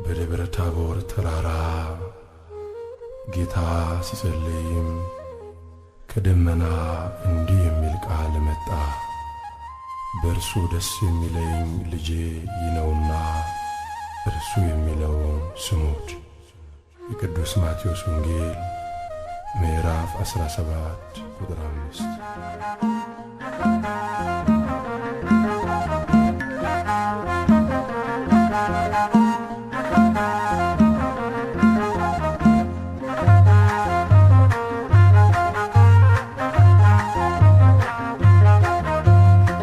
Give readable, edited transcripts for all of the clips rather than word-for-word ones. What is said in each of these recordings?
በደብረ ታቦር ተራራ ጌታ ሲጸልይም ከደመና እንዲህ የሚል ቃል መጣ። በእርሱ ደስ የሚለኝ ልጄ ይህ ነውና እርሱ የሚለውን ስሙት። የቅዱስ ማቴዎስ ወንጌል ምዕራፍ 17 ቁጥር 5።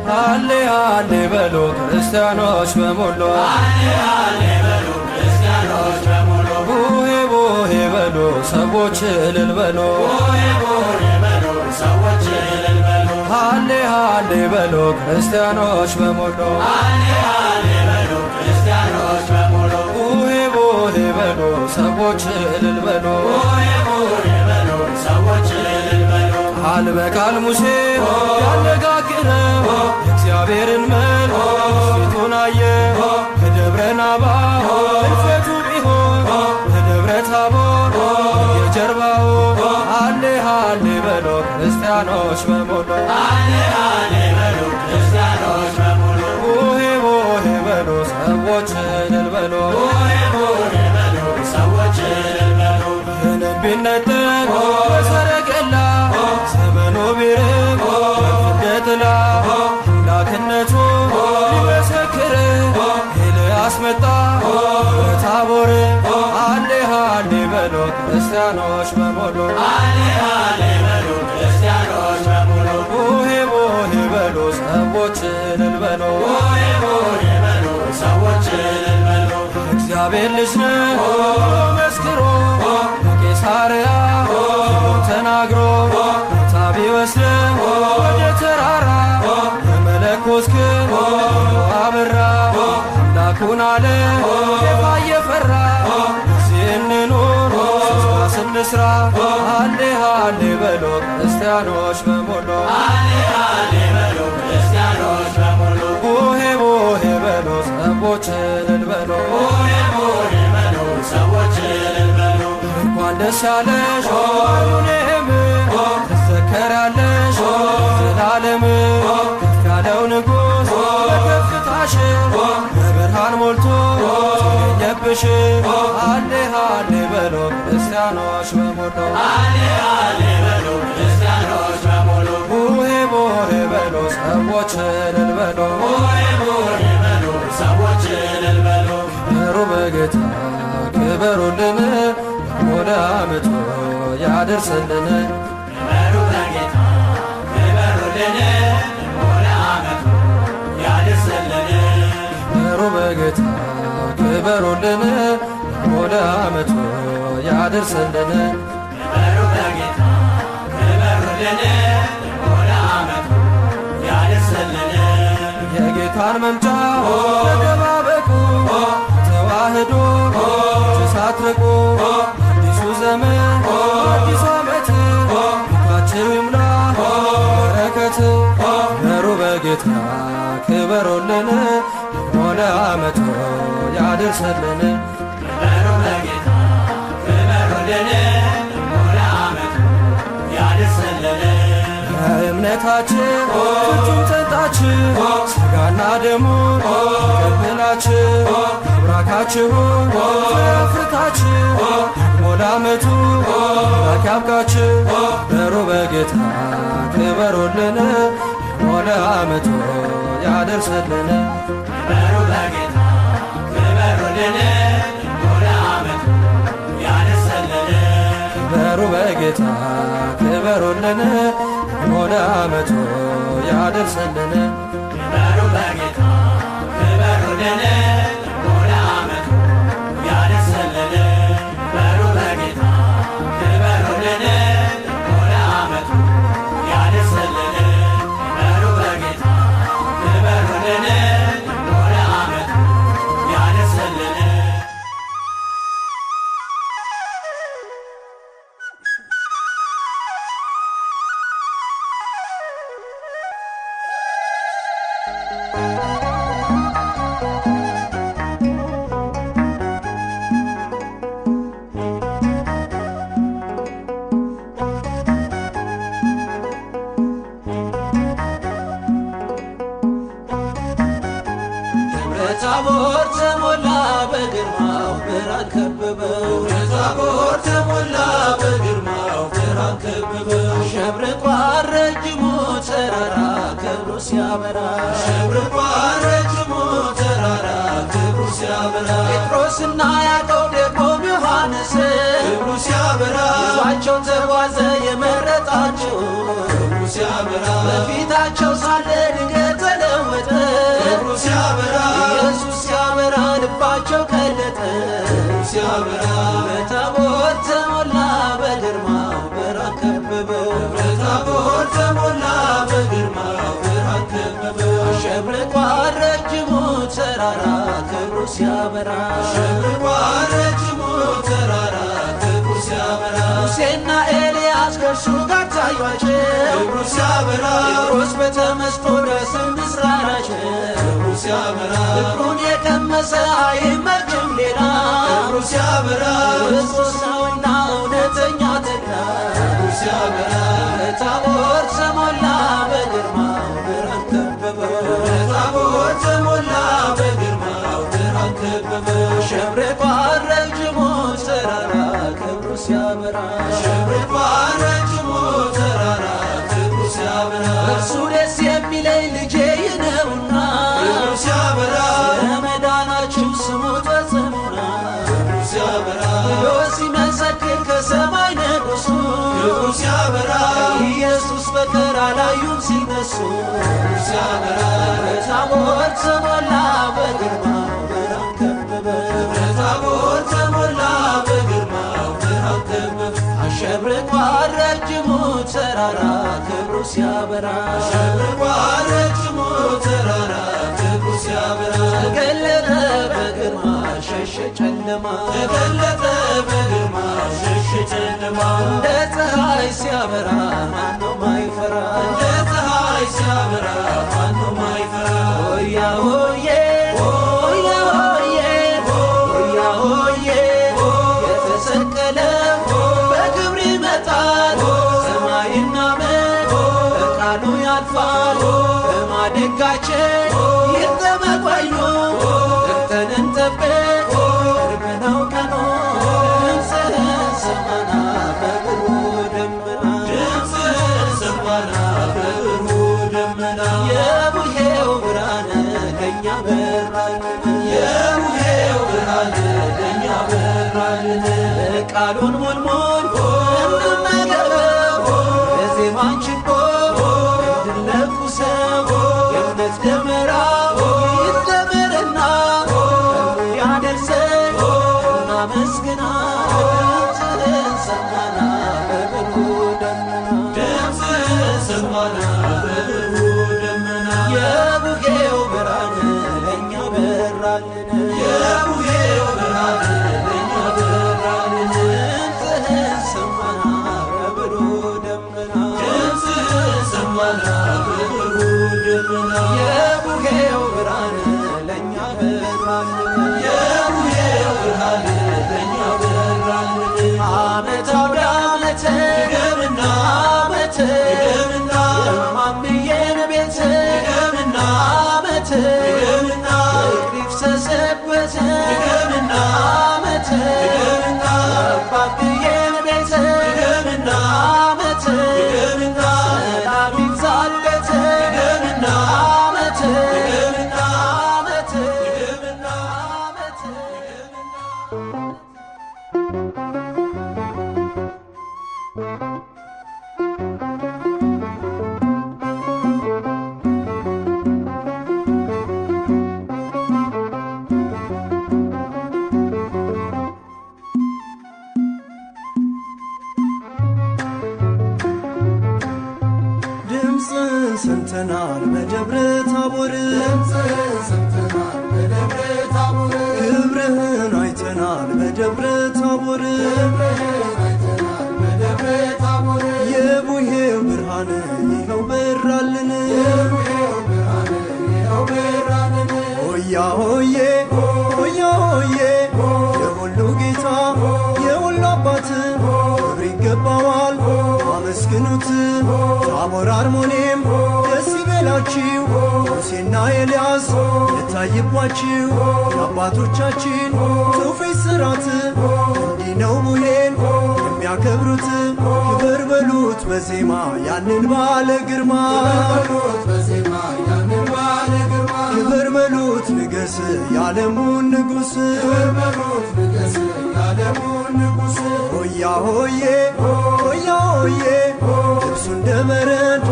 ሃሌ ሃሌ በሉ ክርስቲያኖች በሙሉ፣ ሃሌ ሃሌ በሉ ክርስቲያኖች በሙሉ፣ ቡሄ ቡሄ በሉ ሰዎች እልል በሉ፣ ቡሄ ቡሄ በሉ ሰዎች እልል በሉ። ሃሌ ሃሌ በሉ ክርስቲያኖች በሙሉ፣ ሃሌ ሃሌ በሉ ክርስቲያኖች በሙሉ፣ ቡሄ ቡሄ በሉ ሰዎች እልል በሉ፣ ቡሄ ቡሄ በሉ ሰዎች እልል በሉ። ቃል በቃል ሙሴ ያነጋገረው የእግዚአብሔርን መልክ ፊቱን አየ። ከደብረ ናባ እልፈቱ ቢሆን ከደብረ ታቦር የጀርባው። ሃሌ ሃሌ በሉ ክርስቲያኖች በሙሉ፣ ሃሌ ሃሌ በሉ ክርስቲያኖች በሙሉ፣ ቡሄ ቡሄ በሉ ሰዎች እልል በሉ፣ ቡሄ ቡሄ በሉ ሰዎች እልል በሉ። ምንም ቢነጠቅ በሰረገላ ዘመኑ ቢርቅ እንደ ጥላ አምላክነቱ ሊመሰክር ኤልያስ መጣ በታቦር። ሃሌ ሃሌ በሉ ክርስቲያኖች በሙሉ፣ ሃሌ ሃሌ በሉ ክርስቲያኖች በሙሉ፣ ቡሄ ቡሄ በሉ ሰዎች እልል በሉ፣ ቡሄ ቡሄ በሉ ሰዎች እልል በሉ። እግዚአብሔር ልጅ ነው መስክሮ በቄሳርያ ተናግሮ ጌታ ቢወስድም ወደ ተራራ የመለኮት ክንድ አበራ። አምላኩን አለ ጌታ እየፈራ እዚህ እንኑር ሥራ ስንስራ። ሃሌ ሃሌ በሉ ክርስቲያኖች በሙሉ፣ ሃሌ ሃሌ በሉ ክርስቲያኖች በሙሉ፣ ቡሄ ቡሄ በሉ ሰዎች እልል በሉ፣ ቡሄ ቡሄ በሉ ሰዎች እልል በሉ። እንኳን ደስ ያለሽ ይሁኔም ትዘከራለሽ ዘላለም ከፍ ያለው ንጉሥ በከፍታሽ በብርሃን ሞልቶ ተገኘብሽ። ሃሌ ሃሌ በሉ ክርስቲያኖች በሙሉ፣ ሃሌ ሃሌ በሉ ክርስቲያኖች በሙሉ፣ ቡሄ ቡሄ በሉ ሰዎች እልል በሉ፣ ቡሄ ቡሄ በሉ ሰዎች እልል በሉ። ክበሩ በጌታ ክበሩልን ወደ ዓመቱ ያደርስልን። ክበሩ በጌታ ክበሩልን ወደ ዓመቱ ያደርስልን። ክበሩ በጌታ ክበሩልን ወደ ዓመቱ ያደርስልን። ክበሩ በጌታ ክበሩልን ወደ ዓመቱ ያደርስልን። የጌታን መምጫ ተጠባበቁ ተዋህዶ ተሳትረቁ። አዲሱ ዘመን አዲሱ ዓመት ቤታችሁ ይሙላ በረከት። ክበሩ በጌታ ክበሩልን ወደ ዓመቱ ያደርስልን። ክበሩ በጌታ ክበሩልን ወደ ዓመቱ ያደርስልን። በእምነታችሁ ፍጹም ጸንታችሁ ሥጋና ደሙ ተቀብላችሁ አብራካችሁን ፍሬ አፍርታችሁ ደግሞ ለዓመቱ አምላክ ያብቃችሁ። ክበሩ በጌታ ክበሩልን ወደ ዓመቱ ያደርስልን። ክበሩ በጌታ ክበሩልን ወደ ዓመቱ ያደርስልን። ክበሩ በጌታ ክበሩልን ወደ ዓመቱ ያደርስልን። ክበሩ በጌታ ክበሩልን ወደ ዓመቱ ያደርስልን። ክበሩ በጌታ ክበሩልን ወደ ዓመቱ ያደርስልን። ክበሩ በጌታ ክበሩልን ወደ ዓመቱ ያደርስልን። ታቦር ተሞላ በግርማው ብርሃን ከበበው ታቦር ተሞላ በግርማው ብርሃን ከበበው አሸብርቋል ረጅሙ ተራራ ክብሩ ሲያበራ አሸብርቋል ረጅሙ ተራራ ክብሩ ሲያበራ ጴጥሮስና ያዕቆብ ደግሞም ዮሐንስ ክብሩ ሲያበራ ይዟቸው ተጓዘ የመረጣቸው ክብሩ ሲያበራ በፊታቸው ሳለ ድንገት ተለወጠ ክብሩ ሲያበራ ኢየሱስ ሲያበራ ልባቸው ቀለጠ ክብሩ ሲያበራ በታቦር ተሞላ በግርማው ብርሃን ከበበው በታቦር ተሞላ በግርማው ብርሃን ከበበው አሸብርቋል ረጅሙ ተራራ ክብሩ ሲያበራ አሸብርቋል ረጅሙ ተራራ ክብሩ ሲያበራ ሙሴና ኤልያስ ከእርሱ ጋር ታዩአቸው ክብሩ ሲያበራ ጴጥሮስ በተመስጦ ደስም ምስራራቸው ክብሩ ሲያበራ ፍቅሩን የቀመሰ አይመችም ሌላ ክብሩ ሲያበራ ክርስቶስ ነውና እውነተኛ ተድላ ክብሩ ሲያበራ በታቦር ተሞላ በግርማው ብርሃን ከበበው በታቦር ተሞላ በግርማው ብርሃን ከበበው አሸብርቋል ረጅሙ ተራራ ክብሩ ሲያበራ አሸብርቋል ረጅሙ ተራራ ክብሩ ሲያበራ እርሱ ደስ የሚለኝ ልጄ ነውና ክብሩ ሲያበራ ለመዳናችሁ ስሙት በጽሞና ክብሩ ሲያበራ ብሎ ሲመሰክር ከሰማይ ንጉሡ ክብሩ ሲያበራ ኢየሱስ በቀር አላዩም ሲነሱ ክብሩ ሲያበራ በታቦር ተሞላ በግርማው ብርሃን ከበበው በታቦር ተሞላ በግርማው ብርሃን ከበበው አሸብርቋል ረጅሙ ተራራ ክብሩ ሲያበራ አሸብርቋል ረጅሙ ተራራ ክብሩ ሲያበራ ተገለጠ በግርማ ሸሸ ጨለማ ተገለጠ በግርማ ሸሸ ጨለማ እንደ ፀሐይ ሲያበራ ማነው ማይፈራ እንደ ፀሐይ ሲያበራ ማነው ማይፈራ ሆያ ሆዬ ሆያ ሆዬ ሆያ ሆዬ የተሰቀለው በክብር ይመጣል ሰማይና ምድር በቃሉ ያልፋል በማደጋችን ይጠመቅ ወይኑ ጠርተን እንጠብቅ ቅርብ ነው ቀኑ ድምፅህን ሰማና በብሩህ ደመና ድምፅህን ሰማና በብሩህ ደመና የቡሄው ብርሃን ለእኛ በራልን የቡሄው ብርሃን ለእኛ በራልን ቃሉን ሙልሙል እንመገበው በዜማን ችቦ እንድንለኩሰው የእምነት ደመራ ይደመርና ያደርሰን እናመስግና ድምፅህን ሰማና በብሩህ ደመና ድምፅህን ሰማና በብሩህ ደመና የቡሄው ብርሃን ለእኛ በራልን የቡሄው ብርሃን ለእኛ በራልን ድምፅህን ሰማና በብሩህ ደመና ድምፅህን ሰማና በብሩህ ደመና የቡሄው ብርሃን ለእኛ በራልን የቡሄው ብርሃን ለእኛ በራልን ዓመት አውደ ዓመት ድገምና ዓመት ድገምና የማምዬን ቤት ድገምና ዓመት ድገምና ፍቅር ይፍሰስበት ድገምና ዓመት ድገምና አባብዬን ቤት ድገምና ዓመት ድገምና ሰላም ይብዛለት ድገምና ዓመት ድገምና ዓመት ድገምና ዓመት ድገምና ድምፅህን ሰምተናል በደብረ ታቦር ክብርህን አይተናል በደብረ ታቦር የቡሄው ብርሃን ይኸው በራልን ሆያ ሆዬ ሆያ ሆዬ የሁሉ ጌታ የሁሉ አባት ክብር ይገባዋል አመስግኑት ታቦር አርሞኔም ደስ ይበል ኃይላችሁ ሙሴና ኤልያስ የታየባችሁ የአባቶቻችን ትውፊት ሥርዓት እንዲህ ነው ቡሄን የሚያከብሩት። ክበር በሉት በዜማ ያንን ባለ ግርማ ክበር በሉት ንገስ የዓለሙን ንጉሥ ሆያ ሆዬ ሆያ ሆዬ ልብሱ እንደ በረድ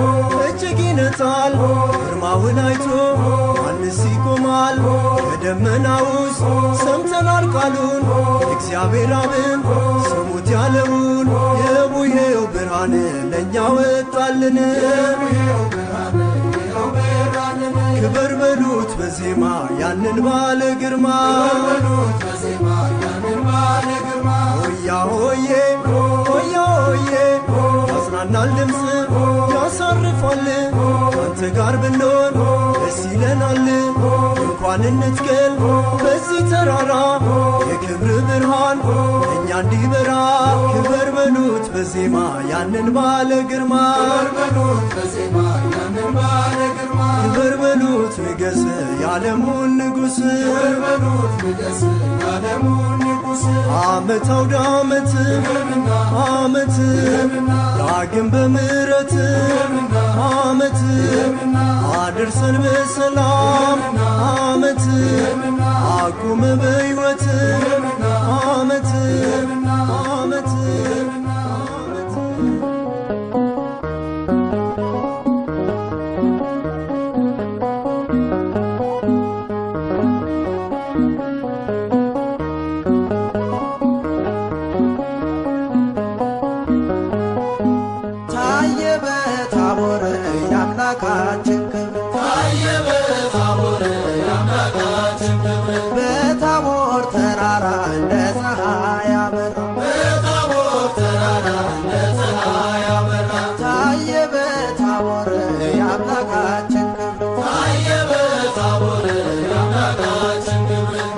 እጅግ ይነጣል። ግርማውን አይቶ ማንስ ይቆማል? ከደመና ውስጥ ሰምተናል ቃሉን እግዚአብሔር አብን ስሙት ያለውን የቡሄው ብርሃን ለእኛ ወጣልን። ክበር በሉት በዜማ ያንን ባለ ግርማ ሆያ ሆዬ ሆያ ሆዬ ያጽናናል ድምፅ ያሳርፋል። ካንተ ጋር ብንሆን ደስ ይለናል። እንኳን እንትከል በዚህ ተራራ የክብር ብርሃን እኛ እንዲበራ። ክበር በሉት በዜማ ያንን ባለ ግርማ ክበር በሉት ንገስ የዓለሙን ንጉሥ ዓመት አውደ ዓመት ዓመት ዳግም በምሕረት ዓመት አድርሰን በሰላም ዓመት አቁመ በሕይወት ዓመት ዓመት በታቦር ተራራ እንደ ፀሐይ አበራ ታየ በታቦር የአምላካችን ክብር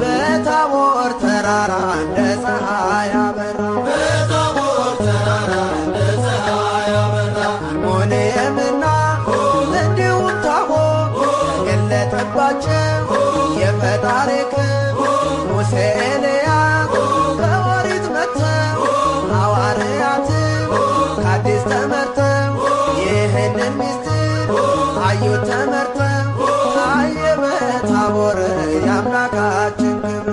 በታቦር ተራራ እንደ ፀሐይ አበራ አርሞንየምና እንዲሁም ታቦር ገለጠባቸው የፈጣሪ ሙሴ ኤልያስ ከኦሪት መጥተው ሐዋርያት ከአዲስ ተመርተው ይህንን ምስጢር አዩት ተመርተው ታየ በታቦር የአምላካችን ክብር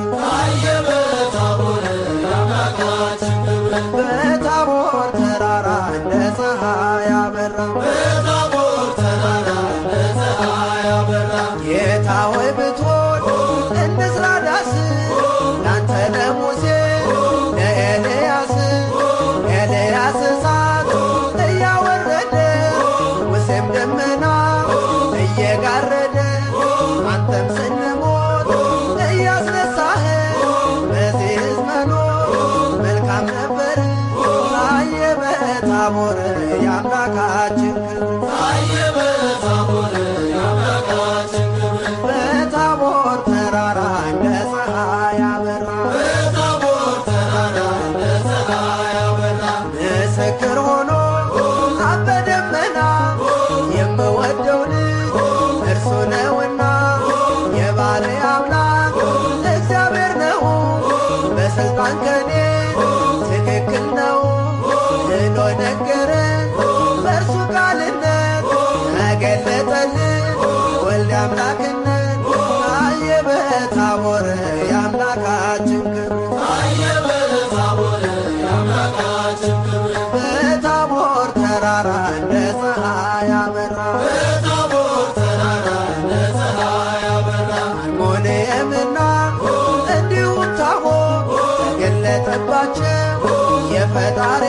በታቦር ተራራ እንደ ፀሐይ አበራ ጌታ ሆይ ብትወድ እንስራ ዳስ ላንተ ለሙሴ ለኤልያስ ኤልያስ እሳት እያወረደ ሙሴም ደመና እየጋረደ አንተም ስንሞት እያስነሳህ በዚህ ሕዝብ መኖር መልካም ነበር። ታየ በታቦር የአምላካችን በታቦር ተራራ እንደ ፀሐይ አበራ ምስክር ሆኖ አብ በደመና የምወደው ልጅ እርሱ ነውና የባሕርይ አምላክ እግዚአብሔር ነው በሥልጣን ከኔ ትክክል ነው ብሎ ነገረን። በእርሱ ቃልነት ተገለጠልን ወልድ አምላክነት ታየ በታቦር የአምላካችን ክብር በታቦር ተራራ እንደ ፀሐይ አበራ አርሞንየምና እንዲሁም ታቦር ተገለጠባቸው የፈጣሪ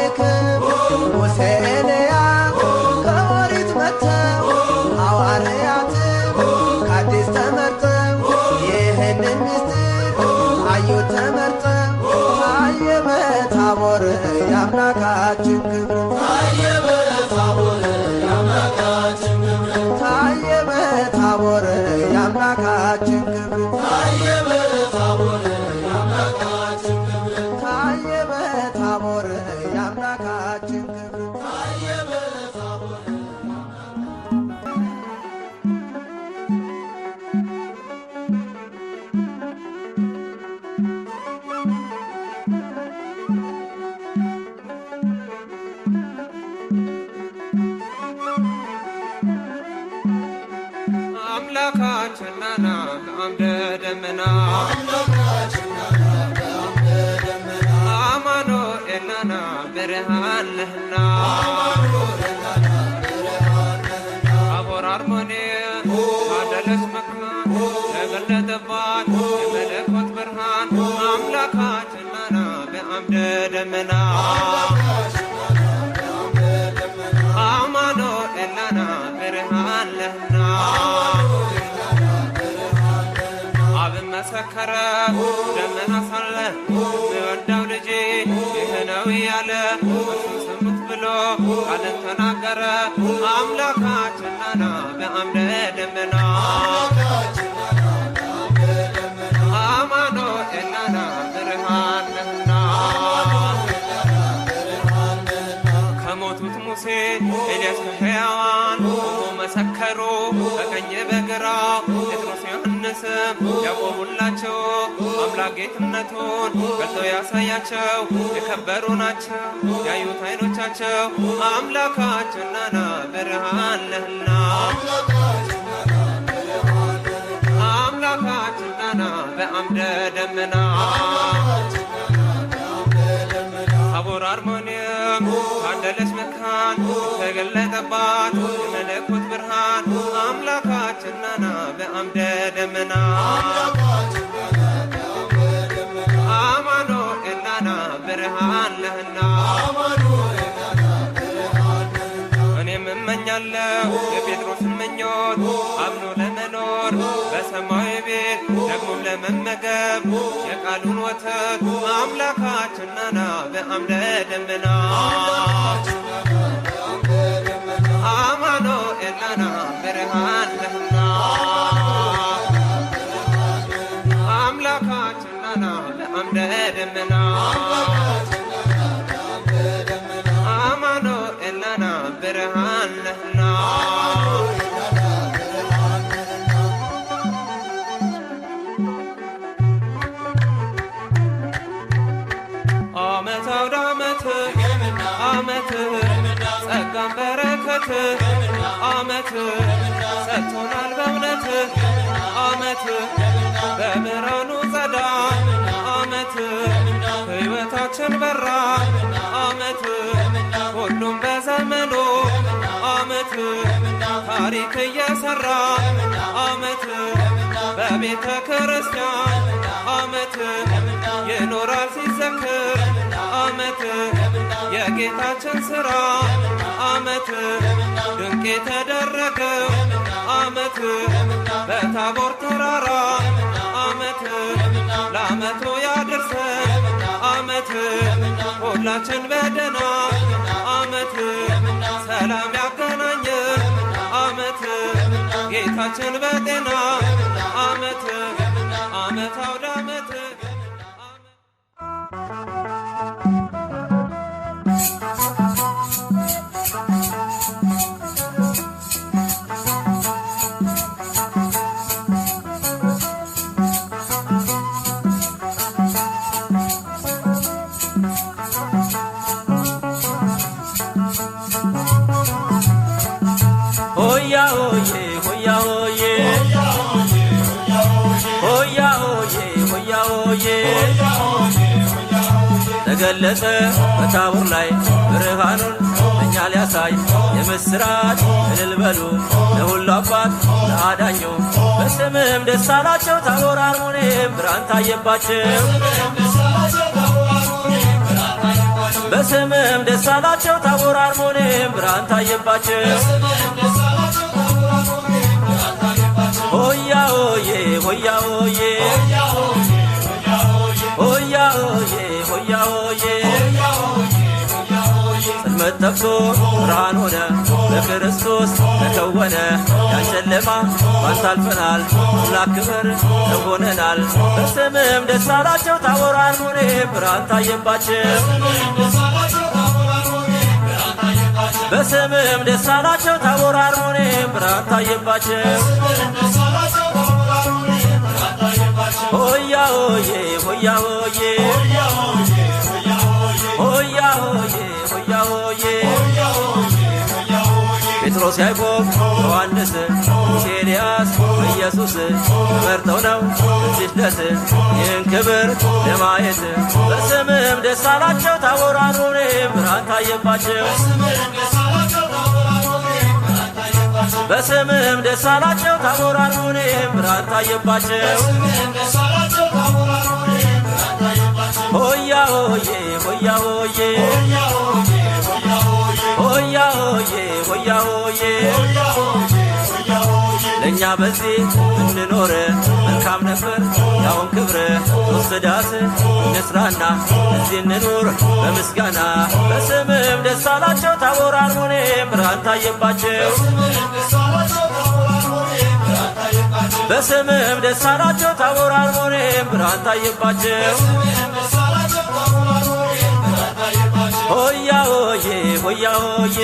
ሙሴ ኤልያስ ከኦሪት መጥተው ሐዋርያት ከአዲስ ተመርተው ይህንን ምስጢር አዩት ተመርተው ታየ በታቦር የአምላካችን ክብር ታየ በታቦር የአምላካችን ክብር ታየ በታቦር የአምላካችን ክብር ደመና አማኑኤል ናና ብርሃን ነህና ታቦር አርሞንኤም ታደለች መካን ተገለጠባት የመለኮት ብርሃን አምላካችን ናና በአምደ ደመና አማኑኤል ናና ብርሃን ነህና አብን መሰከረ ደመና ሳለ የወዳው ልጄ ይህ ነው ያለ እርሱን ስሙት ብሎ ቃልን ተናገረ አምላካችን ናና በአምደ ደመና አማኑኤል ናና ብርሃን ነህና ከሞቱት ሙሴ ኤልያስ ከሕያዋን ቆሞ መሰከሩ በቀኝ በግራ ጴጥሮስ ዮሐንስም ያቆሙላቸው አምላክ ጌትነቱን ገልጦ ያሳያቸው የከበሩ ናቸው ያዩት ዓይኖቻቸው አምላካችን ናና ብርሃን ነህና አምላካችን ናና በአምደ ደመና ታቦር አርሞንኤም ታደለች መካን ተገለጠባት የመለኮት ብርሃን አምላካችን ናና በአምደ ደመና አማኑኤል ናና ብርሃን ነህና እኔም እመኛለሁ የጴጥሮስን ምኞት አምኖ ለመኖር በሰማያዊ ቤት ደግሞም ለመመገብ የቃሉን ወተት አምላካችን ናና በአምደ ደመና አማኑኤል ናና ብርሃን ነህና አምላካችን ናና በአምደ ደመና አማኑኤል ናና ብርሃን ነህና ዓመት አውደ ዓመት ጸጋን በረከት ዓመት ሰጥቶናል በእውነት ዓመት በብርሃኑ ጸዳል ዓመት ሕይወታችን በራ ዓመት ሁሉም በዘመኑ ዓመት ታሪክ እየሠራ ዓመት በቤተ ክርስቲያን ዓመት ይኖራል ሲዘክር ዓመት የጌታችን ሥራ ዓመት ድንቅ የተደረገው ዓመት በታቦር ተራራ ዓመት ለዓመቱ ያድርሰን ዓመት ሁላችን በደና ዓመት ሰላም ያገናኘን ዓመት ጌታችን በጤና ዓመት ዓመት አውደ ዓመት ተገለጸ በታቦር ላይ ብርሃኑን እኛ ሊያሳይ የምስራች እልል በሉ ለሁሉ አባት ለአዳኙ በስምህም ደስ አላቸው ታቦር አርሞንኤም ብርሃን ታየባቸው በስምህም ደስ አላቸው ታቦር አርሞንኤም ብርሃን ታየባቸው ሆያ ሆዬ ሆያ ሆዬ ሆያ ሆዬ ሆያ ሆዬ ጽልመት ጠፍቶ ብርሃን ሆነ በክርስቶስ ተከወነ ያን ጨለማ ባንተ አልፈናል አምላክ ክብር ተሆነናል በስምህም ደስ አላቸው ታቦር አርሞንኤም ብርሃን ታየባቸው በስምህም ደስ አላቸው ታቦር አርሞንኤም ብርሃን ታየባቸው ሆያ ሆዬ ሆያ ሆዬ ሆያ ሆዬ ሆያ ሆዬ ጴጥሮስ ያዕቆብ ዮሐንስ ኤልያስ ኢየሱስ መርጠው ነው ስደት ይህን ክብር ለማየት በስምህም ደስ አላቸው ታቦር አርሞንዔም ብርሃን ታየባቸው በስምህም ደስ አላቸው ታቦር አርሞንዔም ብርሃን ታየባቸው ሆያ ሆዬ ሆያ ሆዬ ሆያ ሆዬ ሆያ ሆዬ ለእኛ በዚህ እንኖር መልካም ነበር ያውን ክብር ወስዳት እንስራና እዚህ እንኑር በምስጋና በስምህም ደስ አላቸው ታቦር አርሞንዔም ብርሃን ታየባቸው በስምህም ደስ አላቸው ታቦር አርሞንዔም ብርሃን ታየባቸው ሆያ ሆዬ ሆያ ሆዬ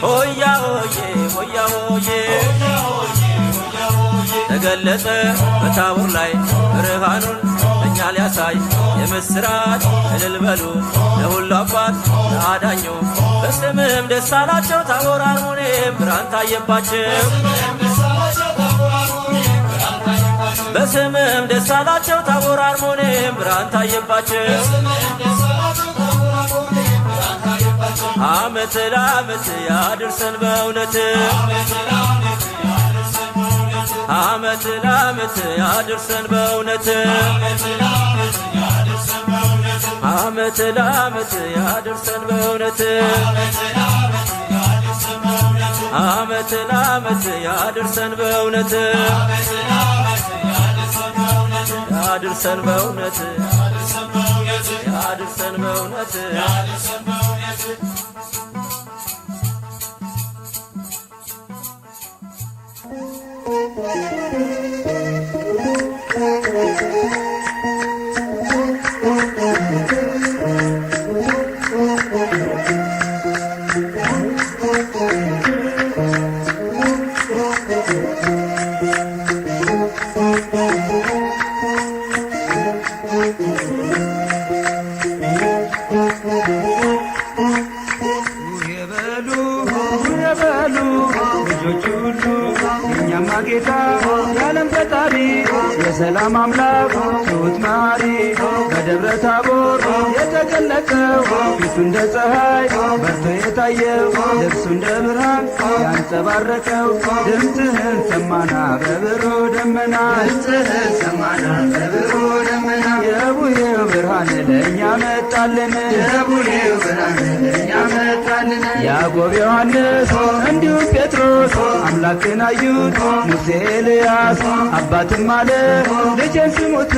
ሆያ ሆዬ ሆያ ሆዬ ተገለጸ በታቦር ላይ ብርሃኑን እኛ ሊያሳይ የምስራች እልል በሉ ለሁሉ አባት ለአዳኙ በስምህም ደስ አላቸው ታቦር አርሞንዔም ብርሃን ታየባቸው በስምህም ደስ አላቸው ታቦር አርሞንዔም ብርሃን ታየባቸው ዓመት ለዓመት ያድርሰን በእውነት ዓመት ለዓመት ያድርሰን በእውነት ዓመት ለዓመት ያድርሰን በእውነት ዓመት ለዓመት ያድርሰን በእውነት ያድርሰን በእውነት ያድርሰን በእውነት ጌታ የዓለም ፈጣሪ የሰላም አምላክ ትሑት መሐሪ በደብረ ታቦር የተገለጠው ፊቱ እንደ ፀሐይ በርቶ የታየው ልብሱ እንደ ብርሃን ያንጸባረቀው ድምፅህን ሰማና በብሩ ደመና የቡሄው ብርሃን ለእኛ መጣልን ያዕቆብ ዮሐንስ እንዲሁም ጴጥሮስ አምላክን አዩት ሙሴ ኤልያስ አባትም አለ ልጄን ስሙት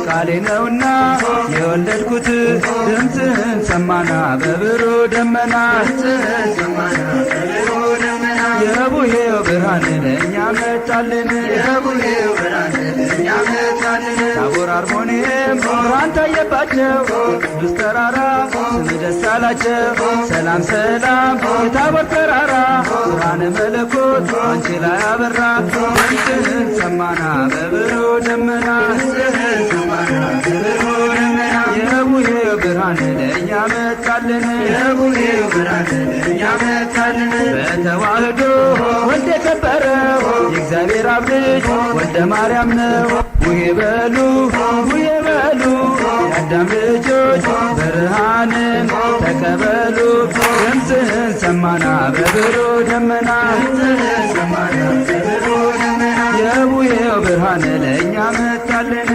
ቃሌ ነውና የወለድኩት ድምፅህን ሰማና በብሩ ደመና የቡሄው ብርሃን ለእኛ መጣልን ታቦር አርሞንዔም ብርሃን ታየባቸው ቅዱስ ተራራ ስም ደስ አላቸው ሰላም ሰላም የታቦር ተራራ ብርሃነ መለኮት አንቺ ላይ አበራ ድምፅህን ሰማና በብሩ ደመና የቡሄው ብርሃን ለእኛ መጣልን በተዋህዶ ወልድ የከበረው የእግዚአብሔር አብ ልጅ ወልደ ማርያም ነው ቡሄ በሉ ቡሄ በሉ የአዳም ልጆች ብርሃንን ተቀበሉ ድምፅህን ሰማና በብሩ ደመና የቡሄው ብርሃን ለእኛ መጣልን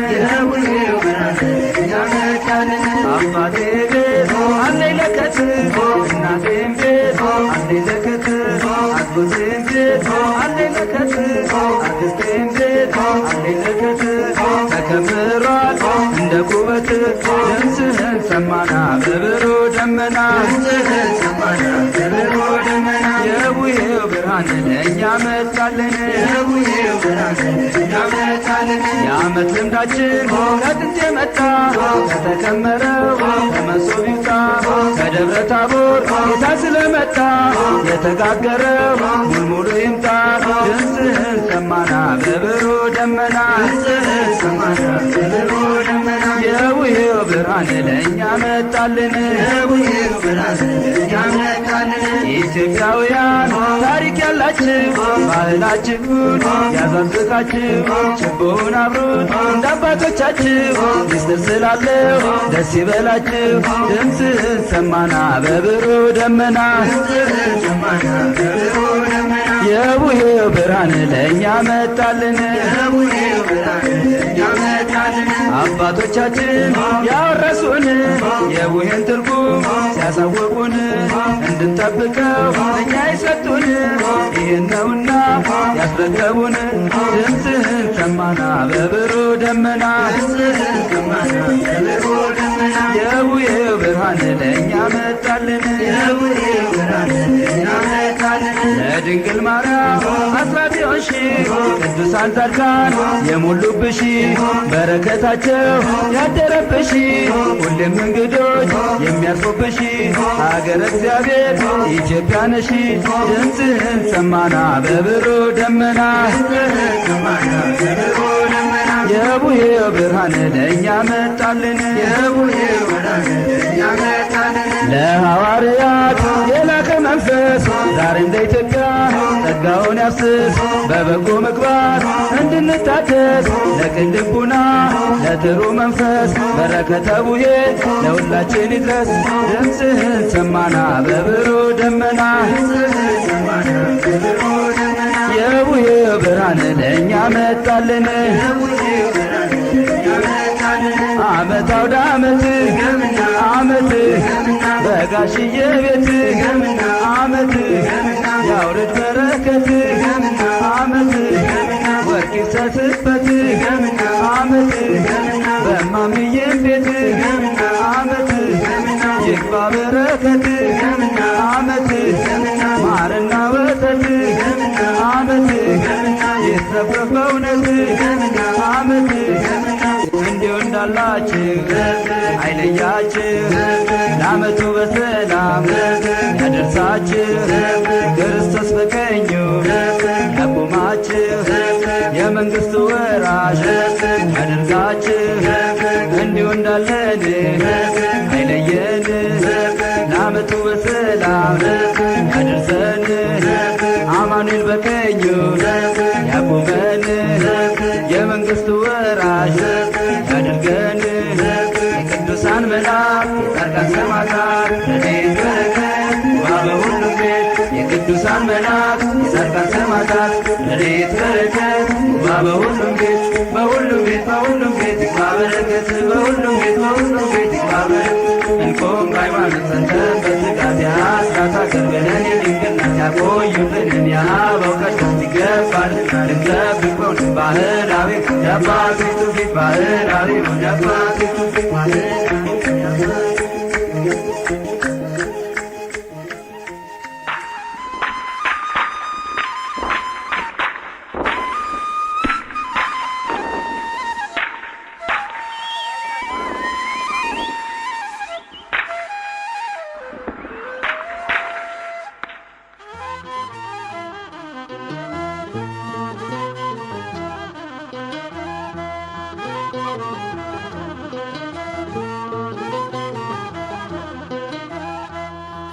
አባቴ ቤት አለኝ ለከት እናቴም ቤት አለኝ ለከት አጎቴም ቤት አለኝ ለከት አክስቴም ቤት አለኝ ለከት ተከምሯል እንደ ኩበት ድምፅህን ሰማና በብሩ ደመና የቡሄው ብርሃን ለእኛ መጣልን የዓመት ልምዳችን ከጥንት የመጣ ከተከመረው ከመሶብ ይውጣ ከደብረ ታቦር ጌታ ስለመጣ የተጋገረው ሙልሙሉ ይምጣ ድምፅህን ሰማና በብሩ ደመና የውሄው ብርሃን ለእኛ መጣልን ኢትዮጵያውያን ታሪክ ያላችሁ ባህላችሁን ያዛዝቃችሁ ችቦውን አብሩት እንደ አባቶቻችሁ ሚስጥር ስላለው ደስ ይበላችሁ ድምፅህን ሰማና በብሩህ ደመና የቡሄው ብርሃን ለእኛ መጣልን አባቶቻችን ያወረሱን የቡሄን ትርጉም ሲያሳወቁን እንድንጠብቀው እኛ ይሰጡን ይህን ነውና ያስረከቡን ድምፅህን ሰማና በብሩህ ደመና የቡሄው ብርሃን ለእኛ መጣልን ለድንግል ማርያም አስራት የሆንሽ ቅዱሳን ጻድቃን የሞሉብሽ በረከታቸው ያደረብሽ ሁሌም እንግዶች የሚያርፉብሽ ሀገረ እግዚአብሔር ኢትዮጵያ ነሽ ድምፅህን ሰማና በብሩህ ደመና የቡሄው ብርሃን ለእኛ መጣልን ለሐዋርያት የላከ መንፈስ ዛሬ እንደ ኢትዮጵያ ጸጋውን ያፍስስ በበጎ ምግባር እንድንታደስ ለቅን ልቡና ለጥሩ መንፈስ በረከተ ቡሄ ለሁላችን ይድረስ ድምፅህን ሰማና በብሩህ ደመና የቡሄው ብርሃን ለእኛ መጣልን ዓመት አውደ ዓመት ዓመት በጋሽዬ ቤት ዓመት ያውርድ በረከት ዓመት ወርቅ ይፍሰስበት ዓመት በማምዬም ቤት ዓመት ይግባ በረከት ዓመት ማርና ወተት ዓመት ይትረፍረፍ በእውነት ዓመት እንዲሁ እንዳላችሁ አይለያችሁ ለዓመቱ በሰላም ያደርሳችሁ ክርስቶስ በቀኙ ያቁማችሁ የመንግሥቱ ወራሽ ያደርጋችሁ እንዲሁ እንዳለን አይለየን ለዓመቱ በሰላም ያደርሰን አማኑኤል በቀኙ ያቁመን የመንግሥቱ ወራሽ ያድርገን የቅዱሳን መላእክት የጻድቃን ሰማዕታት ረድኤት በረከት በሁሉም ቤት የቅዱሳን መላእክት የጻድቃን ሰማዕታት ረድኤት በረከት በሁሉም ቤት በሁሉም ቤት በሁሉም ቤት ይግባ በረከት በሁሉም ቤት በሁሉም ቤት ይግባ በረከት እንቆም በሃይማኖት ጸንተን በትጋት የአስራት አገር ብለን የድንግል ናት ያቆዩልን የአበው ቀደምት ይገባልና ልንጠብቀው ባህላዊ የአባቶች ትውፊት ባህላዊ የአባቶች ትውፊት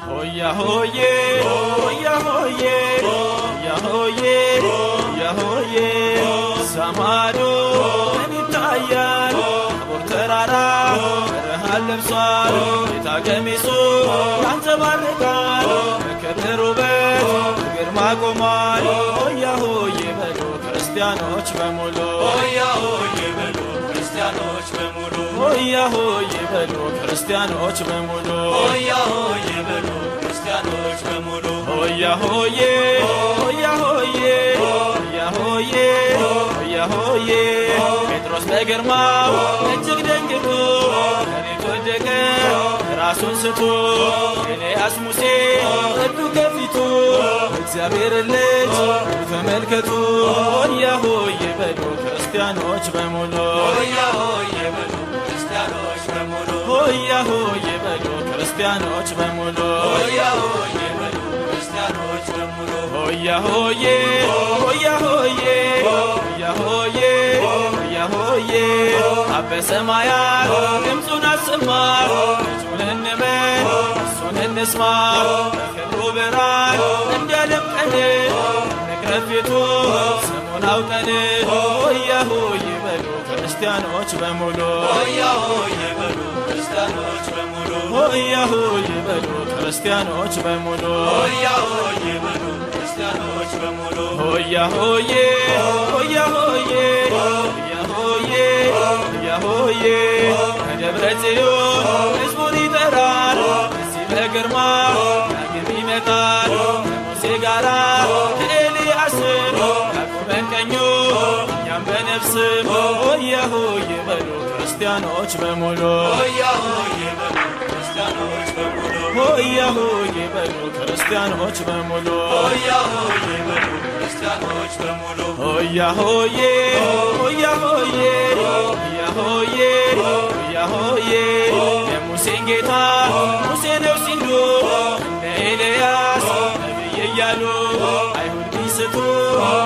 Hoya hoye, hoya hoye, hoya hoye, hoya hoye. Samado enitayal, abur terara, berhal lebsar, kita gemiso, yantabargal, keberubet, girma gomal. Hoya hoye belo, Cristianoch bemulo. Hoya hoye belo, Cristianoch bemulo. Hoya hoye belo, Cristianoch bemulo. Hoya hoye belo. ክርስቲያኖች በሙሉ ሆያ ሆዬ ሆያ ሆዬ ሆያ ሆዬ ሆያ ሆዬ ጴጥሮስ በግርማው እጅግ ደንግጦ መሬት ወደቀ ራሱን ስቶ ኤልያስ ሙሴ እዱ ከፊቱ እግዚአብሔር ልጅ ተመልከቱ ሆያ ሆዬ በሉ ክርስቲያኖች በሙሉ ሆያ ሆዬ በሉ ክርስቲያኖች በሙሉ ሆያ ሆዬ በሉ ክርስቲያኖች በሙሉ ሆያ ሆዬ በሉ ክርስቲያኖች በሙሉ ሆያ ሆዬ ሆያ ሆዬ ሆያ ሆዬ ሆዬ አበ ሰማያት ድምፁን አሰማ ልጁን እንመን እሱን እንስማ በክብሩ ብርሃን እንዲያደምቀን እንቅረብ ፊቱ ስሙን አውቀን ሆያ ሆዬ በሉ ክርስቲያኖች በሙሉ ሆያ ሆዬ በሉ ክርስቲያኖች በሙሉ ሆያ ሆዬ በሉ ክርስቲያኖች በሙሉ ሆያ ሆዬ በሉ ክርስቲያኖች በሙሉ ሆያ ሆዬ ሆያ ሆዬ ሆያ ሆዬ ሆያ ሆዬ ከደብረ ጽዮን ሕዝቡን ይጠራል እዚህ በግርማ ዳግም ይመጣል ከሙሴ ጋራ ከኤልያስም ያዕቆብን ቀኙ እኛም በነፍስም ሆያ ሆዬ በሉ ክርስቲያኖች በሙሉ ሆያ ሆዬ በሉ ክርስቲያኖች በሙሉ ሆያ ሆዬ በሉ ክርስቲያኖች በሙሉ ሆያ ሆዬ በሉ ክርስቲያኖች በሙሉ ሆያ ሆዬ ሆያ ሆዬ ሆያ ሆዬ ሆያ ሆዬ የሙሴን ጌታ ሙሴ ነው ሲሉ እንደ ኤልያስ ነቢይ እያሉ አይሁድ ቢስቱ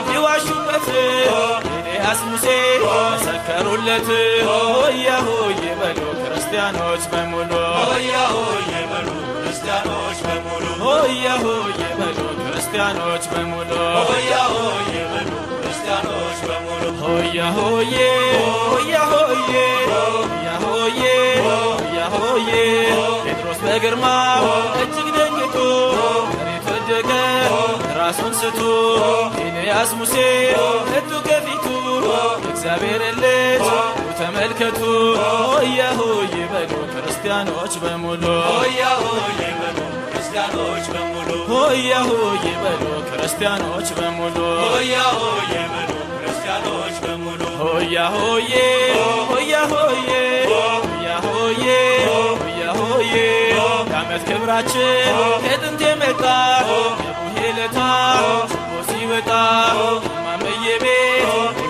ቢዋሹበት ኤልያስ ሙሴ መሰከሩለት ሆያ ሆዬ በሉ ክርስቲያኖች በሙሉ ሆያ ሆዬ በሉ ክርስቲያኖች በሙሉ ሆያ ሆዬ በሉ ክርስቲያኖች በሙሉ ሆያ ሆዬ በሉ ክርስቲያኖች በሙሉ ሆያ ሆዬ ሆያ ሆዬ ሆያ ሆዬ ሆያ ሆዬ ጴጥሮስ በግርማው እጅግ ደንግጦ መሬት ወደቀ ራሱን ስቶ ኤልያስ ሙሴ መጡ ከፊቱ የእግዚአብሔርን ልጅ ተመልከቱ ሆያ ሆዬ በሉ ክርስቲያኖች በሙሉ ሆያ ሆዬ በሉ ክርስቲያኖች በሙሉ ሆያ ሆዬ በሉ ክርስቲያኖች በሙሉ ሆያ ሆዬ በሉ ክርስቲያኖች በሙሉ ሆያ ሆዬ ሆያ ሆዬ ሆያ ሆዬ ሆያ ሆዬ የዓመት ክብራችን ከጥንት የመጣ የቡሄ ለታ ችቦ ሲወጣ ማመዬ ቤት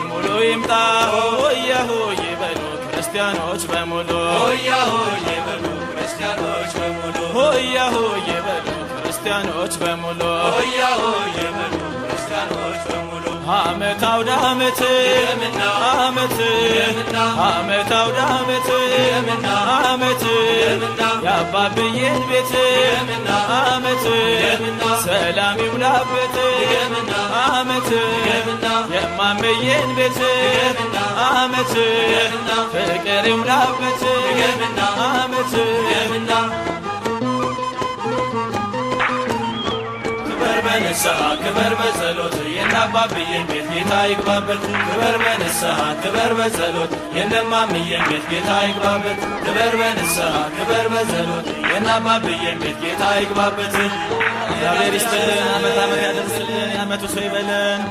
ሙሉ ይምጣ ሆያ ሆዬ በሉ ክርስቲያኖች በሙሉ ሆያ ሆዬ በሉ ክርስቲያኖች በሙሉ ሆያ ሆዬ በሉ ክርስቲያኖች በሙሉ ሆያ ሆዬ በሉ ክርስቲያኖች በሙሉ ዓመት አውደ ዓመት ዓመት ዓመት አውደ ዓመት ዓመት የአባብዬን ቤት ዓመት ሰላም ይሙላበት ዓመት የማመዬን ቤት ዓመት ፍቅር ይሙላበት ዓመት ክበር በንስሐ ክበር በጸሎት የእናባብዬን ቤት ጌታ ይግባበት ክበር በንስሐ ክበር በጸሎት የእነማምዬን ቤት ጌታ ይግባበት ክበር በንስሐ ክበር በጸሎት የእናባብዬን ቤት ጌታ ይግባበት። እግዚአብሔር ይስጥልን፣ ዓመት ዓመት ያደርስልን፣ የዓመቱ ሰው ይበለን።